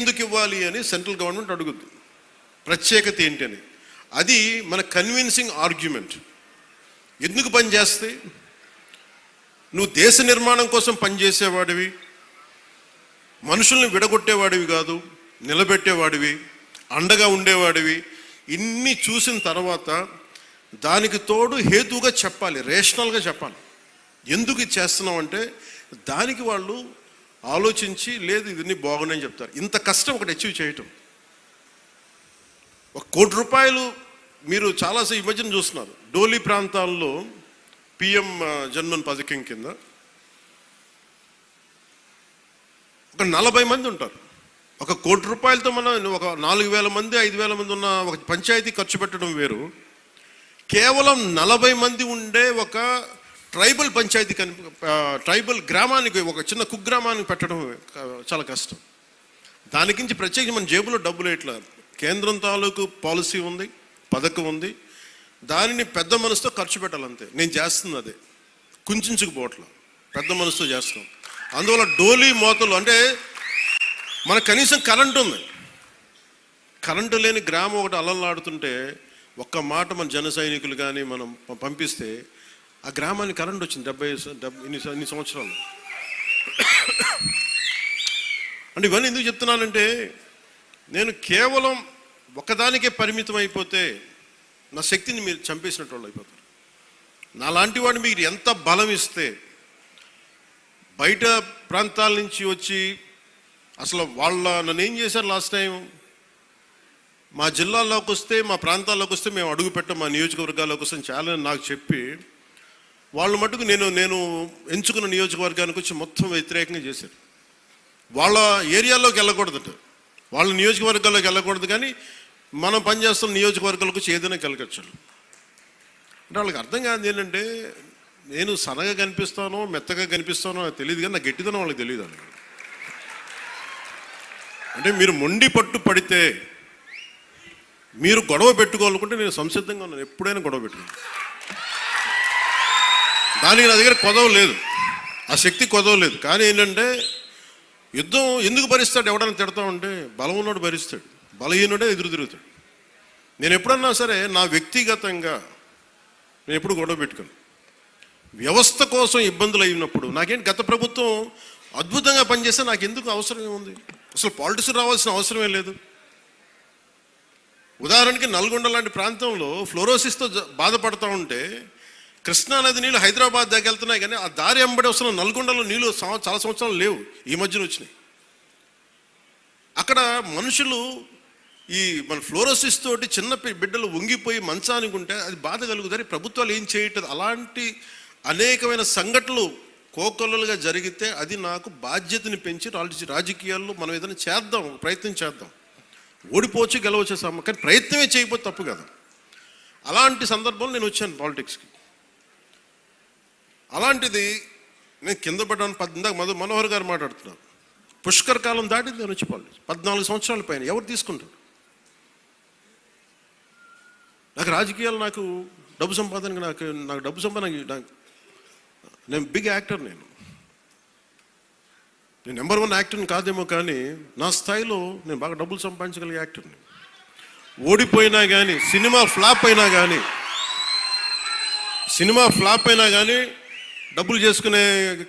ఎందుకు ఇవ్వాలి అని సెంట్రల్ గవర్నమెంట్ అడుగుద్ది, ప్రత్యేకత ఏంటి అని. అది మన కన్విన్సింగ్ ఆర్గ్యుమెంట్. ఎందుకు పనిచేస్తే నువ్వు దేశ నిర్మాణం కోసం పనిచేసేవాడివి, మనుషుల్ని విడగొట్టేవాడివి కాదు, నిలబెట్టేవాడివి, అండగా ఉండేవాడివి. ఇన్ని చూసిన తర్వాత దానికి తోడు హేతువుగా చెప్పాలి, రేషనల్గా చెప్పాలి. ఎందుకు ఇది చేస్తున్నాం అంటే దానికి వాళ్ళు ఆలోచించి లేదు ఇవన్నీ బాగున్నాయని చెప్తారు. ఇంత కష్టం ఒకటి అచీవ్ చేయటం. 1 కోటి రూపాయలు మీరు చాలాసేపు ఈ మధ్యన చూస్తున్నారు. డోలీ ప్రాంతాల్లో పిఎం జన్మన్ పథకం కింద ఒక 40 మంది ఉంటారు. 1 కోటి రూపాయలతో మనం ఒక 4,000 మంది 5,000 మంది ఉన్న ఒక పంచాయతీ ఖర్చు పెట్టడం వేరు. కేవలం 40 మంది ఉండే ఒక ట్రైబల్ పంచాయతీ ట్రైబల్ గ్రామానికి, ఒక చిన్న కుగ్రామానికి పెట్టడం చాలా కష్టం. దానికించి ప్రత్యేకించి మన జేబులో డబ్బులు ఇట్లా కేంద్రం తాలూకు పాలసీ ఉంది, పథకం ఉంది, దానిని పెద్ద మనసుతో ఖర్చు పెట్టాలంతే. నేను చేస్తుంది అదే, కుంచుకుపోవట్ల పెద్ద మనసుతో చేస్తున్నాం. అందువల్ల డోలీ మోతలు అంటే మనకు కనీసం కరెంటు ఉంది. కరెంటు లేని గ్రామం ఒకటి అలలాడుతుంటే ఒక్క మాట మన జన సైనికులు కానీ మనం పంపిస్తే ఆ గ్రామానికి కరెంట్ వచ్చింది 70 ఇన్ని సంవత్సరాలు. అంటే ఇవన్నీ ఎందుకు చెప్తున్నానంటే నేను కేవలం ఒకదానికే పరిమితం అయిపోతే నా శక్తిని మీరు చంపేసినట్టు వాళ్ళు అయిపోతారు. నాలాంటి వాడిని మీరు ఎంత బలం ఇస్తే బయట ప్రాంతాల నుంచి వచ్చి అసలు నన్ను ఏం చేశారు లాస్ట్ టైం, మా జిల్లాల్లోకి వస్తే మా ప్రాంతాల్లోకి వస్తే మేము అడుగు పెట్టాం, మా నియోజకవర్గాల్లోకి వస్తే చాలా నాకు చెప్పి వాళ్ళు మటుకు నేను ఎంచుకున్న నియోజకవర్గానికి వచ్చి మొత్తం వ్యతిరేకంగా చేశారు. వాళ్ళ ఏరియాలోకి వెళ్ళకూడదట, వాళ్ళ నియోజకవర్గాల్లోకి వెళ్ళకూడదు, కానీ మనం పనిచేస్తున్న నియోజకవర్గాలకు వచ్చి ఏదైనా కలగచ్చు. అంటే వాళ్ళకి అర్థం కాదు ఏంటంటే నేను సన్నగా కనిపిస్తానో మెత్తగా కనిపిస్తానో నాకు తెలియదు, కానీ నా గట్టిదనం వాళ్ళకి తెలియదు. అంటే మీరు మొండి పట్టు పడితే మీరు గొడవ పెట్టుకోవాలనుకుంటే నేను సంసిద్ధంగా ఉన్నాను, ఎప్పుడైనా గొడవ పెట్టుకున్నాను. దానికి నా దగ్గర కొదవ లేదు, ఆ శక్తి కొదవ లేదు. కానీ ఏంటంటే యుద్ధం ఎందుకు భరిస్తాడు, ఎవడన్నా తిడతా ఉంటే బలం ఉన్నోడు భరిస్తాడు, బలహీనుడే ఎదురు తిరుగుతాడు. నేను ఎప్పుడన్నా సరే నా వ్యక్తిగతంగా నేను ఎప్పుడు గొడవ పెట్టుకోను. వ్యవస్థ కోసం ఇబ్బందులు అయినప్పుడు నాకేంటి, గత ప్రభుత్వం అద్భుతంగా పనిచేస్తే నాకు ఎందుకు అవసరం ఏముంది, అసలు పాలిటిక్స్ రావాల్సిన అవసరమే లేదు. ఉదాహరణకి నల్గొండ లాంటి ప్రాంతంలో ఫ్లోరోసిస్తో బాధపడతా ఉంటే కృష్ణానది నీళ్ళు హైదరాబాద్ దాకా వెళ్తున్నాయి, కానీ ఆ దారి వెంబడి వస్తున్న నల్గొండలో నీళ్ళు చాలా సంవత్సరాలు లేవు, ఈ మధ్యన వచ్చినాయి. అక్కడ మనుషులు ఈ మన ఫ్లోరోసిస్ తోటి చిన్న బిడ్డలు వంగిపోయి మంచానికి ఉంటే అది బాధ కలుగుతారు. ప్రభుత్వాలు ఏం చేయట్లేదు. అలాంటి అనేకమైన సంఘటనలు కోకొల్లలుగా జరిగితే అది నాకు బాధ్యతని పెంచి రాజకీయాల్లో మనం ఏదైనా చేద్దాం, ప్రయత్నం చేద్దాం. ఓడిపోవచ్చు గెలవచ్చు, కానీ ప్రయత్నమే చేయకపోతే తప్పు కదా. అలాంటి సందర్భంలో నేను వచ్చాను పాలిటిక్స్కి. అలాంటిది నేను కింద పడ్డాను. ఇందాక మనోహర్ గారు మాట్లాడుతున్నారు, పుష్కర్ కాలం దాటింది నేను వచ్చి పాలిటిక్స్ 14 సంవత్సరాల పైన. ఎవరు తీసుకుంటారు? నాకు రాజకీయాలు, నాకు డబ్బు సంపాదనకి నాకు డబ్బు సంపాదన, నేను బిగ్ యాక్టర్. నేను నెంబర్ 1 యాక్టర్ని కాదేమో, కానీ నా స్థాయిలో నేను బాగా డబ్బులు సంపాదించగలిగే యాక్టర్ని. ఓడిపోయినా కానీ, సినిమా ఫ్లాప్ అయినా కానీ డబ్బులు చేసుకునే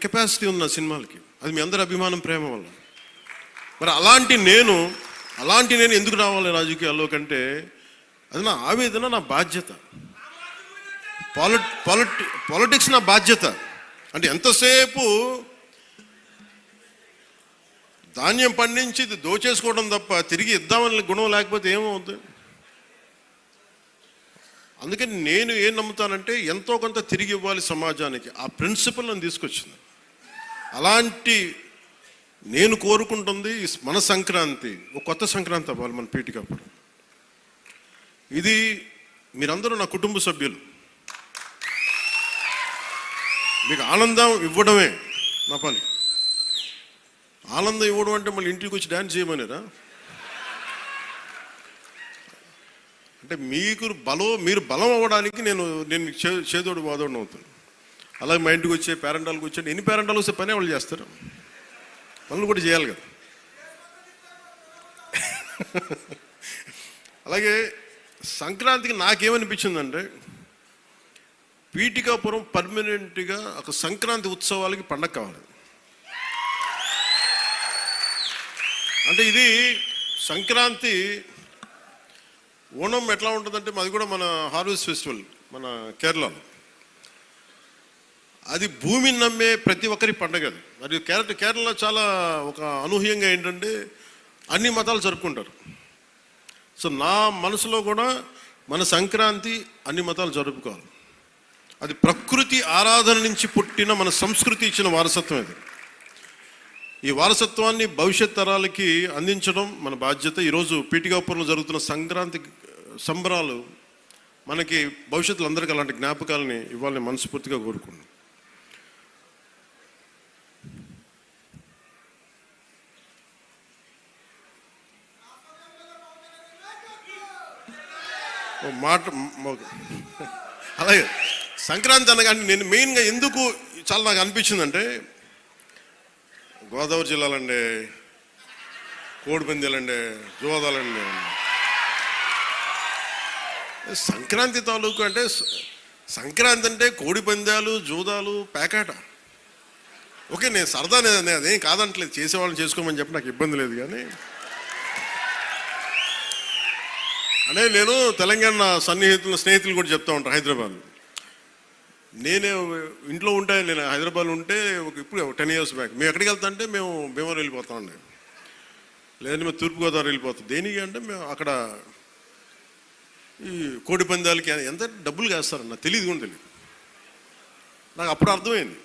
కెపాసిటీ ఉంది నా సినిమాలకి. అది మీ అందరి అభిమానం, ప్రేమ వల్ల. మరి అలాంటి నేను ఎందుకు రావాలి రాజకీయాల్లో కంటే అది నా ఆవేదన, నా బాధ్యత. పాలిటిక్స్ నా బాధ్యత. అంటే ఎంతసేపు ధాన్యం పండించి దోచేసుకోవడం తప్ప తిరిగి ఇద్దామని గుణం లేకపోతే ఏమవుతుంది? అందుకని నేను ఏం నమ్ముతానంటే ఎంతో కొంత తిరిగి ఇవ్వాలి సమాజానికి. ఆ ప్రిన్సిపల్ నన్ను తీసుకొచ్చింది. అలాంటి నేను కోరుకుంటుంది మన సంక్రాంతి ఒక కొత్త సంక్రాంతి అవ్వాలి మన పీటికి. అప్పుడు ఇది మీరందరూ నా కుటుంబ సభ్యులు, మీకు ఆనందం ఇవ్వడమే నా పని. ఆనందం ఇవ్వడం అంటే మళ్ళీ ఇంటికి వచ్చి డ్యాన్స్ చేయమనేరా? అంటే మీరు బలం అవ్వడానికి నేను చేదోడు వాదోడు అవుతాను. అలాగే మా ఇంటికి వచ్చే పేరెంటాలకు వచ్చే ఎన్ని పేరెంటాలు వస్తే పనే వాళ్ళు చేస్తారు, పనులు కూడా చేయాలి కదా. అలాగే సంక్రాంతికి నాకేమనిపించిందంటే, పీఠికాపురం పర్మనెంట్గా ఒక సంక్రాంతి ఉత్సవాలకి పండగ కావాలి. అంటే ఇది సంక్రాంతి, ఓణం ఎట్లా ఉంటుందంటే మాది కూడా మన హార్వెస్ట్ ఫెస్టివల్ మన కేరళలో, అది భూమిని నమ్మే ప్రతి ఒక్కరి పండగ అది. మరియు కేరళ చాలా ఒక అనూహ్యంగా ఏంటంటే అన్ని మతాలు జరుపుకుంటారు. సో నా మనసులో కూడా మన సంక్రాంతి అన్ని మతాలు జరుపుకోవాలి. అది ప్రకృతి ఆరాధన నుంచి పుట్టిన మన సంస్కృతి ఇచ్చిన వారసత్వం ఇది. ఈ వారసత్వాన్ని భవిష్యత్ తరాలకి అందించడం మన బాధ్యత. ఈరోజు పీఠికాపురంలో జరుగుతున్న సంక్రాంతి సంబరాలు మనకి భవిష్యత్తులో అందరికీ అలాంటి జ్ఞాపకాలని ఇవ్వాలని మనస్ఫూర్తిగా కోరుకున్నాను. మాట అలాగే సంక్రాంతి అనగానే నేను మెయిన్గా ఎందుకు చాలా నాకు అనిపించిందంటే, గోదావరి జిల్లాలండి, కోడిపందాలండి, జోదాలండి, సంక్రాంతి తాలూకు అంటే సంక్రాంతి అంటే కోడిపందాలు, జూదాలు, పేకాట. ఓకే, నేను సరదా, నేను అదేం కాదంటలేదు, చేసేవాళ్ళని చేసుకోమని చెప్పి నాకు ఇబ్బంది లేదు. కానీ అంటే నేను తెలంగాణ స్నేహితులు కూడా చెప్తా ఉంటాను. హైదరాబాద్ నేను ఇంట్లో ఉంటే, నేను హైదరాబాద్లో ఉంటే ఇప్పుడు 10 years బ్యాక్ మేము ఎక్కడికి వెళ్తా అంటే మేము భీమవరం వెళ్ళిపోతామండి, లేదంటే మేము తూర్పుగోదావరి వెళ్ళిపోతాం. దేనికి అంటే మేము అక్కడ ఈ కోడి పందాలకి ఎంత డబ్బులు వేస్తారన్న తెలియదు కూడా తెలియదు నాకు. అప్పుడు అర్థమైంది